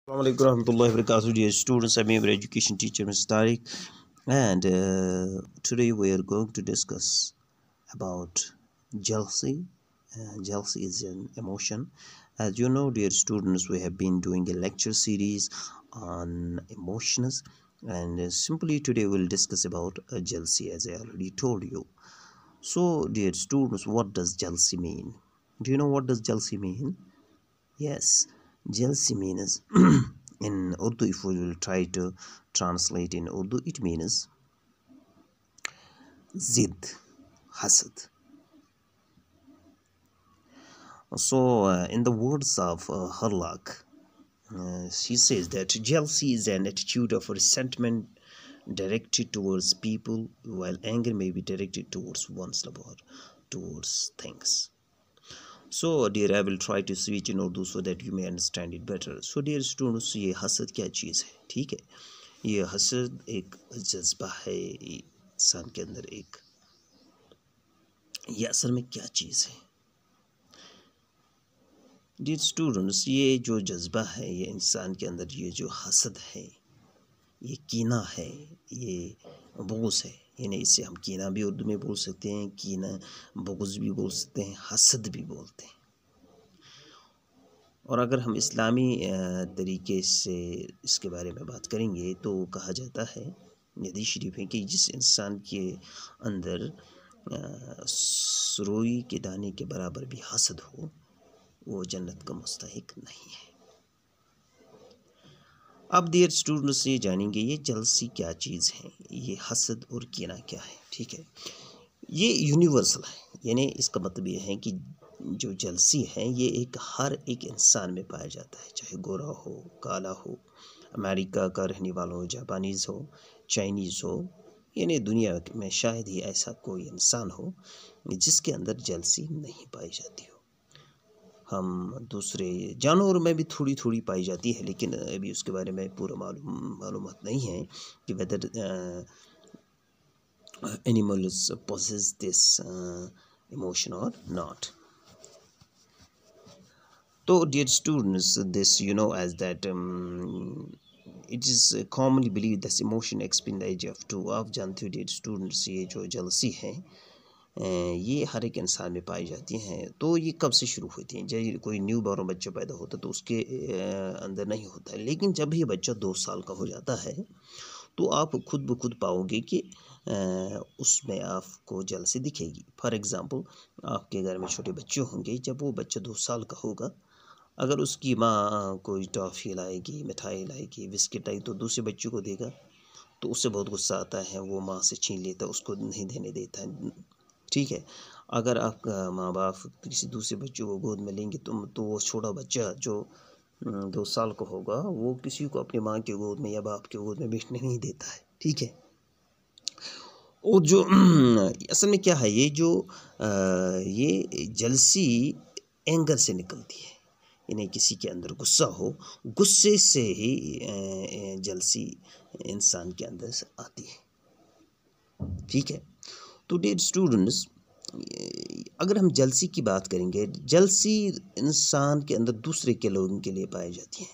Assalamualaikum warahmatullahi wabarakatuh. Dear students, I'm your education teacher, Mr. Tariq, and today we are going to discuss about jealousy. Jealousy is an emotion. As you know, dear students, we have been doing a lecture series on emotions, and simply today we'll discuss about jealousy, as I already told you. So, dear students, what does jealousy mean? Do you know what does jealousy mean? Yes, jealousy means in Urdu, if we will try to translate in Urdu, it means zid, hasad. So, in the words of Harlak, she says that jealousy is an attitude of resentment directed towards people, while anger may be directed towards one's lover, towards things. So, dear, I will try to switch in Urdu so that you may understand it better. So, dear students, ये हसद क्या चीज़ है? ठीक है, ये हसद एक जज्बा है इंसान के अंदर एक, ये असल में क्या चीज़ है? डियर स्टूडेंट्स, ये जो जज्बा है, ये इंसान के अंदर ये जो हसद है, ये कीना है, ये बुग़्ज़ है, यानी इसे हम कीना भी उर्दू में बोल सकते हैं, कीना बुग़्ज़ भी बोल सकते हैं, हसद भी बोलते हैं। और अगर हम इस्लामी तरीके से इसके बारे में बात करेंगे तो कहा जाता है, हदीस शरीफ है, कि जिस इंसान के अंदर रुई के दाने के बराबर भी हसद हो, वो जन्नत का मुस्तहिक नहीं है। अब डियर स्टूडेंट्स, ये जानेंगे ये जेलसी क्या चीज़ है, ये हसद और कीना क्या है। ठीक है, ये यूनिवर्सल है, यानी इसका मतलब ये है कि जो जेलसी है ये एक हर एक इंसान में पाया जाता है, चाहे गोरा हो, काला हो, अमेरिका का रहने वाला हो, जापानीज़ हो, चाइनीज़ हो, यानी दुनिया में शायद ही ऐसा कोई इंसान हो जिसके अंदर जेलसी नहीं पाई जाती हो। हम दूसरे जानवरों में भी थोड़ी थोड़ी पाई जाती है, लेकिन अभी उसके बारे में पूरा मालूमात नहीं है कि weather animals possess this emotion or not. So, dear students, this as that it is commonly believed that emotion experience the age of 2. आप जानते हो dear students, ये जो jealousy है ये हर एक इंसान में पाई जाती हैं। तो ये कब से शुरू होती हैं? जब कोई न्यू बॉर्न बच्चा पैदा होता है तो उसके अंदर नहीं होता है, लेकिन जब ये बच्चा 2 साल का हो जाता है तो आप खुद ब खुद पाओगे कि उसमें आपको जेलसी दिखेगी। फॉर एग्ज़ाम्पल, आपके घर में छोटे बच्चे होंगे, जब वो बच्चा 2 साल का होगा, अगर उसकी माँ कोई टॉफ़ी लाएगी, मिठाई लाएगी, बिस्किट लाएगी, तो दूसरे बच्चे को देगा तो उससे बहुत गुस्सा आता है, वो माँ से छीन लेता है, उसको नहीं देने देता है। ठीक है, अगर आपका माँ बाप किसी दूसरे बच्चे को गोद में लेंगे तो वो छोटा बच्चा जो 2 साल का होगा, वो किसी को अपनी माँ के गोद में या बाप के गोद में बैठने नहीं देता है। ठीक है, और जो असल में क्या है, ये जो ये जेलसी एंगर से निकलती है, यानी किसी के अंदर गुस्सा हो, गुस्से से ही जेलसी इंसान के अंदर से आती है। ठीक है, तो डियर स्टूडेंट्स, अगर हम जेलसी की बात करेंगे, जेलसी इंसान के अंदर दूसरे के लोगों के लिए पाई जाती है।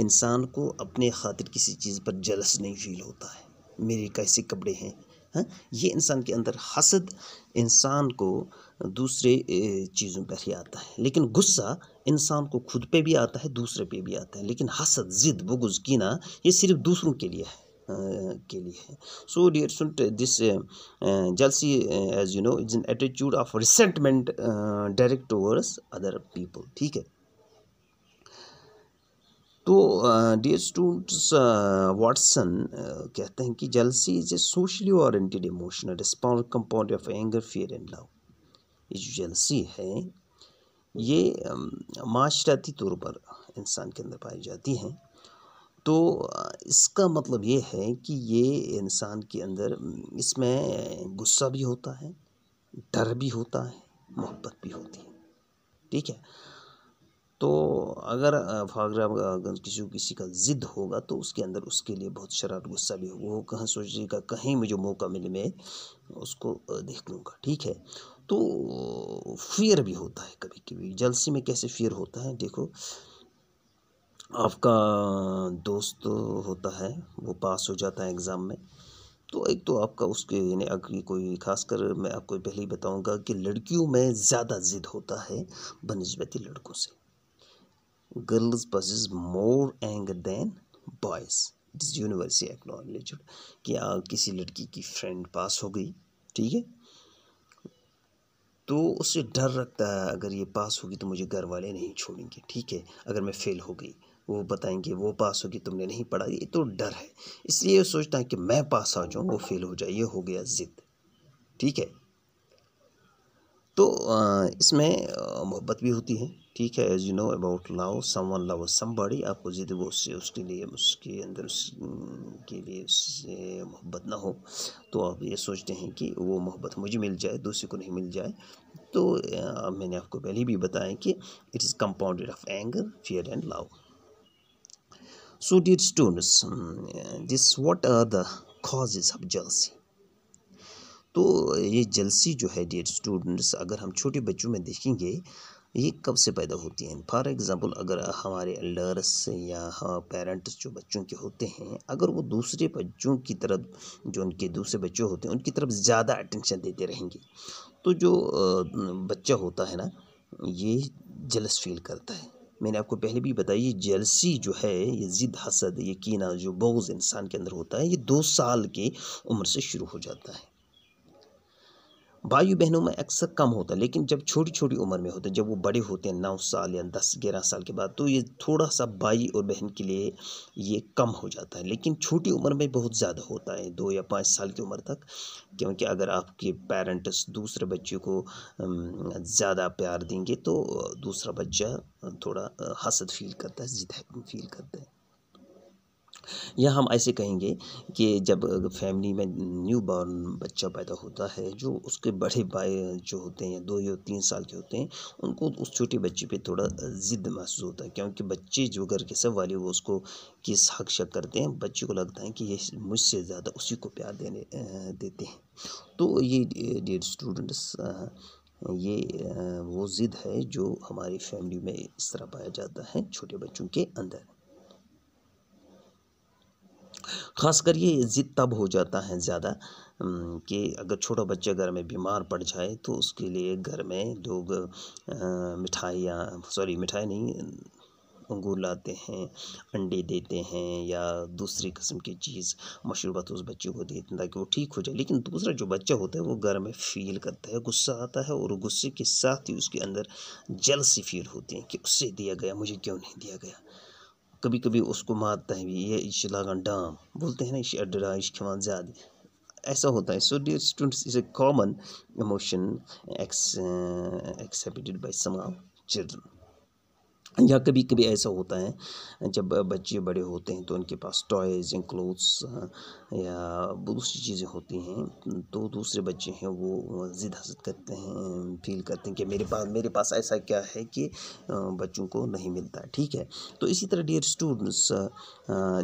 इंसान को अपने खातिर किसी चीज़ पर जेलस नहीं फील होता है, मेरे कैसे कपड़े हैं, हाँ, ये इंसान के अंदर हसद इंसान को दूसरे चीज़ों पर ही आता है, लेकिन गुस्सा इंसान को खुद पे भी आता है, दूसरे पे भी आता है, लेकिन हसद, ज़िद, बुग़्ज़, कीना ये सिर्फ दूसरों के लिए है So, dear student, this jealousy, as you know, is an attitude of resentment direct towards other people. ठीक है, तो डियर स्टूडेंट्स, वाटसन कहते हैं कि jealousy is a socially oriented emotional response compound of anger, fear and love. ये जो jealousy है ये माशराती तौर पर इंसान के अंदर पाई जाती हैं। तो इसका मतलब ये है कि ये इंसान के अंदर इसमें गुस्सा भी होता है, डर भी होता है, मोहब्बत भी होती है। ठीक है, तो अगर अगर किसी का ज़िद होगा तो उसके अंदर उसके लिए बहुत शरारत, गुस्सा भी होगा, वो कहाँ सोचेगा कहीं मुझे मौका मिले मैं उसको देख लूँगा। ठीक है, तो फियर भी होता है कभी कभी। जेलसी में कैसे फियर होता है, देखो, آپ کا دوست ہوتا ہے، وہ پاس ہو جاتا ہے ایگزام میں، تو ایک تو آپ کا اس کے یعنی اگر کوئی خاص کر میں آپ کو پہلے ہی بتاؤں گا کہ لڑکیوں میں زیادہ ضد ہوتا ہے بنسبت لڑکوں سے. Girls possess more anger than boys. It is universally acknowledged کہ کسی لڑکی کی فرینڈ پاس ہو گئی، ٹھیک ہے، تو اسے ڈر رکھتا ہے اگر یہ پاس ہوگی تو مجھے گھر والے نہیں چھوڑیں گے، ٹھیک ہے، اگر میں فیل ہو گئی وہ بتائیں گے وہ پاس ہوگی تم نے نہیں پڑھا، یہ تو ڈر ہے، اس لیے یہ سوچتا ہے کہ میں پاس آ جاؤں وہ فیل ہو جائے، یہ ہو گیا ضد، ٹھیک ہے. تو اس میں محبت بھی ہوتی ہے، ٹھیک ہے. As you know about love, someone love somebody, آپ کو ضد وہ اس کے لیے اس کے اندر اس کے لیے اس سے محبت نہ ہو، تو آپ یہ سوچتے ہیں کہ وہ محبت مجھے مل جائے دوسرے کو نہیں مل جائے. تو میں نے آپ کو پہلے بھی بتایا کہ it is compounded of anger, fear and love. So dear students, what are the causes of jealousy? تو یہ جلسی جو ہے ڈیئر اسٹوڈنٹس، اگر ہم چھوٹے بچوں میں دیکھیں گے یہ کب سے پیدا ہوتی ہیں. فار ایگزامپل اگر ہمارے ایلڈرس یا پیرنٹس جو بچوں کے ہوتے ہیں، اگر وہ دوسرے بچوں کی طرف، جو ان کے دوسرے بچے ہوتے ہیں ان کی طرف زیادہ اٹینشن دیتے رہیں گے، تو جو بچہ ہوتا ہے نا یہ جلس فیل کرتا ہے. میں نے آپ کو پہلے بھی بتایا یہ جیلسی جو ہے، یہ ضد، حسد، یہ کینہ، جو بغض انسان کے اندر ہوتا ہے، یہ 2 سال کی عمر سے شروع ہو جاتا ہے. بھائی بہنوں میں اکثر کم ہوتا ہے، لیکن جب چھوٹی چھوٹی عمر میں ہوتا ہے، جب وہ بڑے ہوتے ہیں 9 سال یا 10-11 سال کے بعد، تو یہ تھوڑا سا بھائی اور بہن کے لیے یہ کم ہو جاتا ہے، لیکن چھوٹی عمر میں بہت زیادہ ہوتا ہے 2 یا 5 سال کی عمر تک. کیونکہ اگر آپ کے پیرنٹس دوسرے بچے کو زیادہ پیار دیں گے تو دوسرا بچہ تھوڑا حسد فیل کرتا ہے، ضد فیل کرتا ہے. یا ہم ایسے کہیں گے کہ جب فیملی میں نیو بارن بچہ پیدا ہوتا ہے، جو اس کے بڑے بھائی جو ہوتے ہیں 2 یا 3 سال کے ہوتے ہیں، ان کو اس چھوٹے بچے پہ تھوڑا ضد محسوس ہوتا ہے، کیونکہ بچے جو گھر کے سب والے وہ اس کو کس حق شک کرتے ہیں، بچے کو لگتا ہے کہ یہ مجھ سے زیادہ اسی کو پیار دیتے ہیں. تو یہ ڈیئر اسٹوڈنٹس یہ وہ ضد ہے جو ہماری فیملی میں اس طرح پایا جاتا ہے چھوٹے بچوں کے اندر. خاص کر یہ ضد تب ہو جاتا ہے زیادہ کہ اگر چھوٹا بچہ گھر میں بیمار پڑ جائے تو اس کے لیے گھر میں لوگ مٹھائی نہیں، انگور لاتے ہیں، انڈے دیتے ہیں یا دوسری قسم کی چیز مشروبات اس بچے کو دیتے ہیں تاکہ وہ ٹھیک ہو جائے. لیکن دوسرا جو بچہ ہوتا ہے وہ گھر میں فیل کرتا ہے، غصہ آتا ہے، اور غصے کے ساتھ ہی اس کے اندر جلسی فیل ہوتی ہے کہ اس سے دیا گیا مجھے کیوں نہیں دیا گیا. کبھی کبھی اس کو مارتا ہے بھی، یہ اس لاگان ڈام بولتے ہیں نا، اس اڈرا اس کھوان زیادہ، ایسا ہوتا ہے. So dear students is a common emotion accepted by some of children. یا کبھی کبھی ایسا ہوتا ہے جب بچے بڑے ہوتے ہیں تو ان کے پاس ٹوائز اینڈ کلوتھس یا دوسری چیزیں ہوتی ہیں، تو دوسرے بچے ہیں وہ ضد حسد کرتے ہیں، فیل کرتے ہیں کہ میرے پاس ایسا کیا ہے کہ بچوں کو نہیں ملتا ہے، ٹھیک ہے. تو اسی طرح ڈیئر اسٹوڈنٹس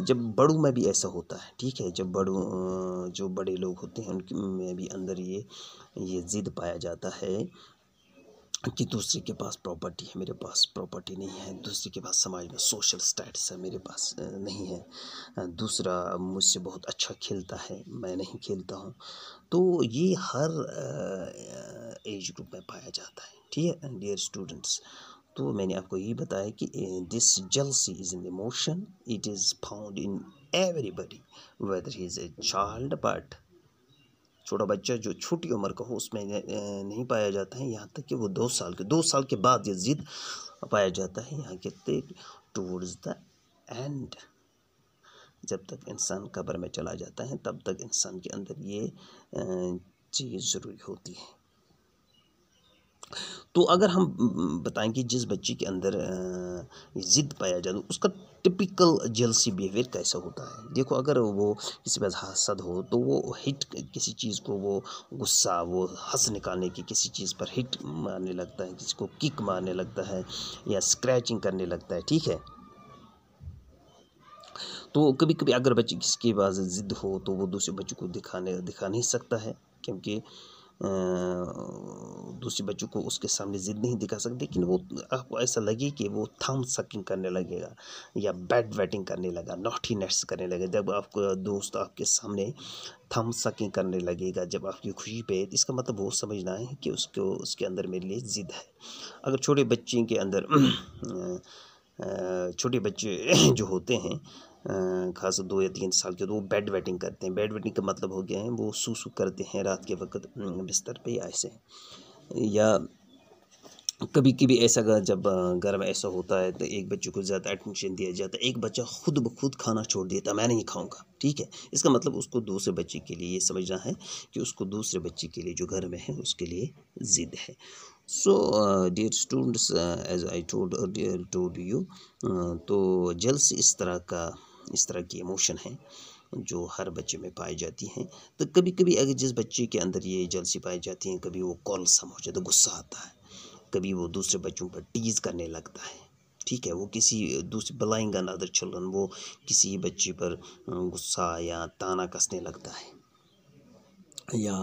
جب بڑوں میں بھی ایسا ہوتا ہے، ٹھیک ہے، جب جو بڑے لوگ ہوتے ہیں ان میں بھی اندر یہ ضد پایا جاتا ہے کہ دوسرے کے پاس پراپرٹی ہے، میرے پاس پراپرٹی نہیں ہے، دوسرے کے پاس سماج میں سوشل سٹیٹس ہے، میرے پاس نہیں ہے، دوسرا مجھ سے بہت اچھا کھیلتا ہے میں نہیں کھیلتا ہوں. تو یہ ہر ایج گروپ میں پایا جاتا ہے، ٹھیک ہے ڈیئر اسٹوڈنٹس. تو میں نے آپ کو یہ بتایا کہ دس jealousy is an emotion, it is found in everybody whether he is a child, but چھوٹا بچہ جو چھوٹی عمر کا ہو اس میں نہیں پایا جاتا ہے، یہاں تک کہ وہ 2 سال کے بعد یہ ضد پایا جاتا ہے. یہاں کہتے ٹورڈز دا اینڈ، جب تک انسان قبر میں چلا جاتا ہے تب تک انسان کے اندر یہ چیز ضروری ہوتی ہے. تو اگر ہم بتائیں کہ جس بچے کے اندر ضد پایا جاتا ہے اس کا ٹپیکل جیلسی بیہیویئر کیسا ہوتا ہے. دیکھو اگر وہ کسی پہ حسد ہو تو وہ کسی چیز کو وہ غصہ، وہ ہنس نکالنے کی کسی چیز پر ہٹ مارنے لگتا ہے، کسی کو کک مارنے لگتا ہے یا اسکریچنگ کرنے لگتا ہے، ٹھیک ہے. تو کبھی کبھی اگر بچے کسی کے پاس ضد ہو تو وہ دوسرے بچوں کو دکھا نہیں سکتا ہے، کیونکہ दूसरे बच्चों को उसके सामने ज़िद नहीं दिखा सकते, लेकिन वो आपको ऐसा लगे कि वो थंब सकिंग करने लगेगा या बेड वेटिंग करने लगा, नॉटीनेस करने लगेगा। जब आपका दोस्त आपके सामने थंब सकिंग करने लगेगा जब आपकी खुशी पे, इसका मतलब वो समझना है कि उसको उसके अंदर मेरे लिए ज़िद है। अगर छोटे बच्चे के अंदर छोटे बच्चे जो होते हैं खास 2 या 3 साल के, तो वो बेड वेटिंग करते हैं। बेड वेटिंग का मतलब हो गया है वो सूसू करते हैं रात के वक्त बिस्तर पे ऐसे। या कभी कभी ऐसा जब घर में ऐसा होता है तो एक बच्चे को ज़्यादा अटेंशन दिया जाता है, एक बच्चा खुद ब खुद खाना छोड़ देता, मैं नहीं खाऊंगा, ठीक है। इसका मतलब उसको दूसरे बच्चे के लिए ये समझना है कि उसको दूसरे बच्चे के लिए जो घर में है उसके लिए ज़िद है। So dear students, as I told you, तो जेलसी इस तरह की इमोशन है जो हर बच्चे में पाई जाती हैं। तो कभी कभी अगर जिस बच्चे के अंदर ये जेलसी पाई जाती है, कभी वो कॉलसम हो जाता है, गुस्सा आता है, कभी वो दूसरे बच्चों पर टीज करने लगता है, ठीक है। वो किसी दूसरे ब्लाइंग अदर चिल्ड्रन, वो किसी बच्चे पर गुस्सा या ताना कसने लगता है, या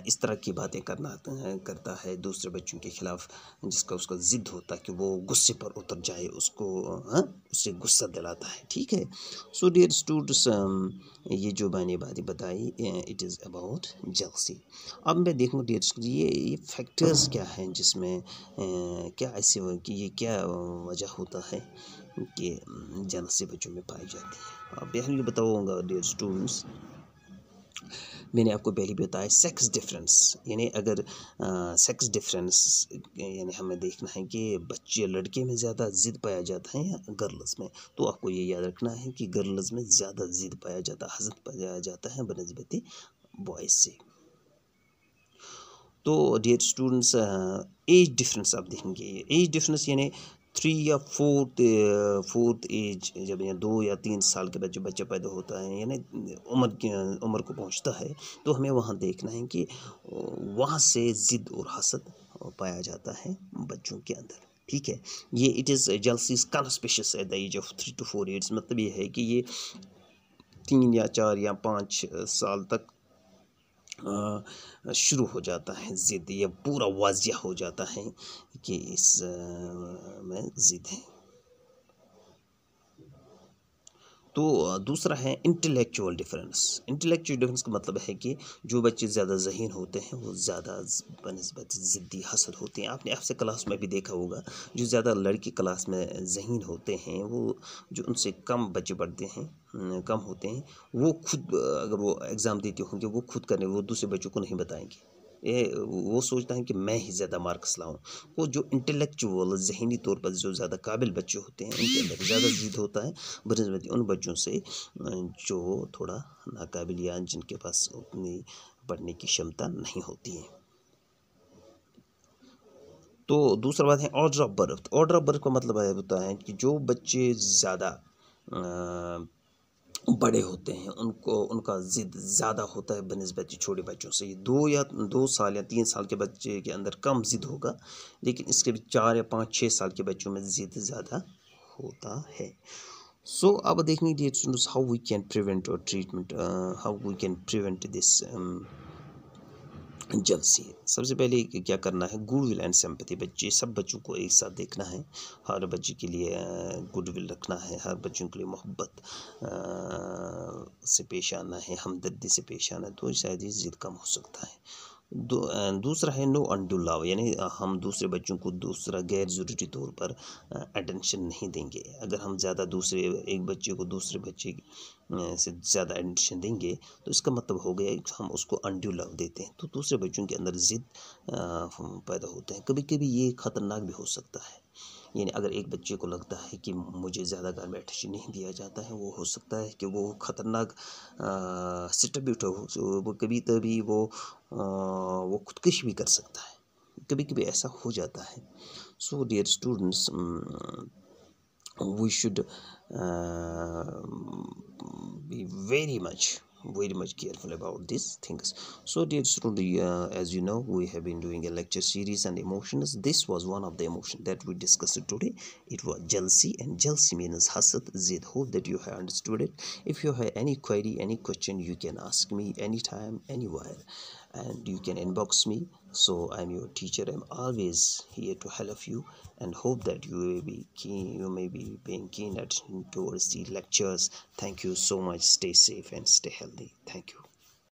इस तरह की बातें करता है दूसरे बच्चों के खिलाफ, जिसका उसका ज़िद होता है कि वो गुस्से पर उतर जाए, उसको उससे गुस्सा दिलाता है, ठीक है। सो डियर स्टूडेंट्स, ये जो मैंने बातें बताई, इट इज़ अबाउट जेलसी। अब मैं देखूँ डियर स्टूडेंट्स, ये फैक्टर्स क्या हैं जिसमें क्या ऐसे कि ये क्या वजह होता है कि जेलसी बच्चों में पाई जाती है। अब पहले बताऊँगा डियर स्टूडेंट्स, मैंने आपको पहले भी बताया सेक्स डिफरेंस, यानी अगर सेक्स डिफरेंस यानी हमें देखना है कि बच्चे लड़के में ज़्यादा ज़िद पाया जाता है या गर्ल्स में, तो आपको ये याद रखना है कि गर्ल्स में ज़्यादा ज़िद पाया जाता है, हसद पाया जाता है बनस्बती बॉयज़ से। तो डियर स्टूडेंट्स, एज डिफरेंस आप देखेंगे, एज डिफरेंस यानी 3 या 4th एज, जब 2 या 3 साल के बच्चे बच्चा पैदा होता है, यानी उम्र को पहुंचता है, तो हमें वहाँ देखना है कि वहाँ से ज़िद और हसद पाया जाता है बच्चों के अंदर, ठीक है। ये it is jealousy is conspicuous at the age of 3 to 4 years, मतलब ये है कि ये 3 या 4 या 5 साल तक शुरू हो जाता है ज़िद, ये पूरा वाज़िया हो जाता है कि इस में ज़िद है। तो दूसरा है इंटेलेक्चुअल डिफरेंस। इंटेलेक्चुअल डिफरेंस का मतलब है कि जो बच्चे ज़्यादा ज़हीन होते हैं वो ज़्यादा बनिस्बत ज़िद्दी हसद होते हैं। आपने आपसे क्लास में भी देखा होगा, जो ज़्यादा लड़की क्लास में ज़हीन होते हैं, वो जो उनसे कम बच्चे पढ़ते हैं, कम होते हैं, वो खुद अगर वो एग्ज़ाम देते होंगे वो खुद करने, वो दूसरे बच्चों को नहीं बताएंगे। वो सोचता है कि मैं ही ज़्यादा मार्क्स लाऊं। वो जो इंटेलेक्चुअल ज़हनी तौर पर जो ज़्यादा काबिल बच्चे होते हैं उनके अंदर ज़्यादा ज़िद होता है बनस्बत उन बच्चों से जो थोड़ा नाकाबिल या जिनके पास उतनी पढ़ने की क्षमता नहीं होती है। तो दूसरा बात है order of birth. Order of birth का मतलब होता है कि जो बच्चे ज़्यादा बड़े होते हैं उनको उनका ज़िद ज़्यादा होता है बनस्बत छोटे बच्चों से। 2 साल या 3 साल के बच्चे के अंदर कम ज़िद होगा, लेकिन इसके भी 4 या 5-6 साल के बच्चों में ज़िद ज़्यादा होता है। सो अब देखेंगे dear students, how we can prevent और treatment, how we can prevent this jealousy. सबसे पहले क्या करना है, गुड विल एंड सिंपैथी। बच्चे सब बच्चों को एक साथ देखना है, हर बच्चे के लिए गुड विल रखना है, हर बच्चों के लिए मोहब्बत से पेश आना है, हमदर्दी से पेश आना है, तो शायद ये ज़िद कम हो सकता है। दूसरा है नो अनडू लव, यानी हम दूसरे बच्चों को दूसरा गैर ज़रूरी तौर पर अटेंशन नहीं देंगे। अगर हम ज़्यादा दूसरे एक बच्चे को दूसरे बच्चे से ज़्यादा अटेंशन देंगे तो इसका मतलब हो गया कि हम उसको अनड्यू लव देते हैं, तो दूसरे बच्चों के अंदर ज़िद पैदा होते हैं। कभी कभी ये ख़तरनाक भी हो सकता है, यानी अगर एक बच्चे को लगता है कि मुझे ज़्यादा घर में अटेंशन नहीं दिया जाता है, वो हो सकता है कि वो ख़तरनाक स्टेप भी उठा, वो कभी तभी वो खुदकुशी भी कर सकता है, कभी कभी ऐसा हो जाता है। So dear students, we should be very much careful about these things. So dear student, as you know, we have been doing a lecture series on emotions. This was one of the emotions that we discussed today. It was jealousy, and jealousy means hasad, zid. Hope that you have understood it. If you have any query, any question, you can ask me anytime, anywhere. and you can inbox me. So I'm your teacher, I'm always here to help you, and hope that you may be paying keen attention towards the lectures. Thank you so much. Stay safe and stay healthy. Thank you.